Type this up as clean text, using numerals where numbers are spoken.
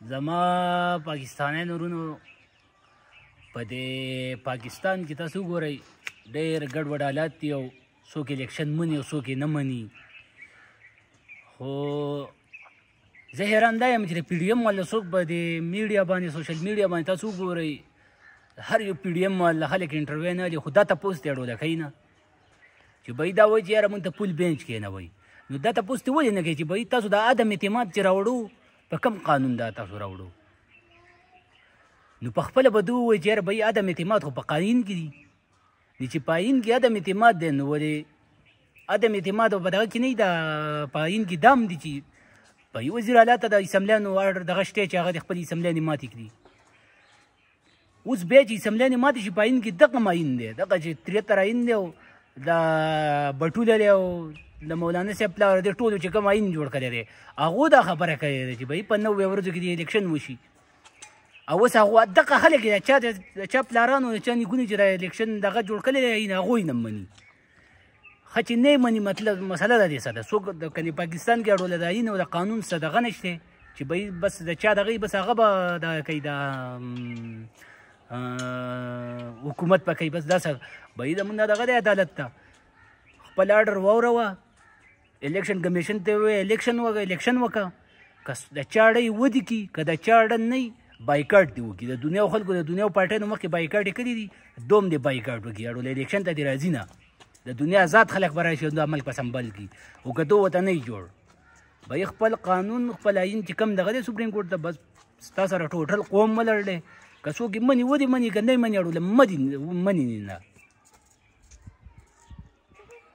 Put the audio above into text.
زما پاکستانیانو ورونو په دې پاکستان کې تاسو وګورئ ډېر ګډوډ حالات دي او څوک الیکشن مني او څوک یې نه مني. خو زه حیران دا یم چې د پی ډي ایم والا څوک به د میډیا باندې سوشل میډیا باندې تاسو وګورئ هر یو پی ډي ایم والا خلک انټرویو نه لري، خو دا تپوس ته یې اړوله کوي نه چې بهی دا وایي چې یاره مونږ ته پول بینچ کښېنوئ. نو دا تپوس ته ولې نه کوي چې بهی تاسو دا عدم اعتماد چې راوړو په کوم قانون دا تاسو راوړو؟ نو په خپله به ده ووایي چې یاره بهی عدم اعتماد خو په قانون کې دي. نو چې په آیین کې عدم اعتماد دی نو ولې عدم اعتماد په دغه کې نه وي، دا په آیین کې دام دي چې په یو وزیر اعلی ته د اسمبلیانو دغه شته چې هغه د خپلې اسمبلیانې ماتې کړي. اوس بیا چې اسمبلیانې ماتې شي په آیین کې دغه آیین دی، دغه چې 73 آیین دی او د بټوله دی او د مولانا صاحب پلار دی ټولو چې کوم آیین جوړ کړی دی هغو دا خبره کړې ده چې بهی په 90 ورځو کې د الیکشن وشي. او اوس هغه دغه خلک د چا پلارانو د چا نیکونو چې د الیکشن دغه جوړ کړی دی هغوی نه مني. ښه چې نه یې مني مطلب مسله ده دې سره څوک کنې پاکستان کې اړوله د آیین او د قانون څه دغه نشته چې بهی بس د چا دغه بس هغه به دغه کوي د حکومت به کوي بس دا څه بهی زمونږ دغه دی عدالت ته خپل آرډر واوروه الیکشن کمیشن ته ووایه الیکشن وکړه که د چا اړه یې ودې کړي که د چا اړه نه وي بایکاټ دې وکړي. د دنیا خلکو د دنیا پارټیانو مخکې بایکاټ یې کړي دي دوم دې بایکاټ وکړي اړوله الیکشن ته دې راځي نه د دنیا آزاد خلک به راشي د ملک په سمبل کړي خو که ده ورته نه وي جوړ بهی خپل قانون خپل آیین چې کوم دغه دی سپریم کورټ ته بس ستا سره ټوټل قوم ولړ دی که څوک یې مني ودې مني که نه یې مني اړوله مني نه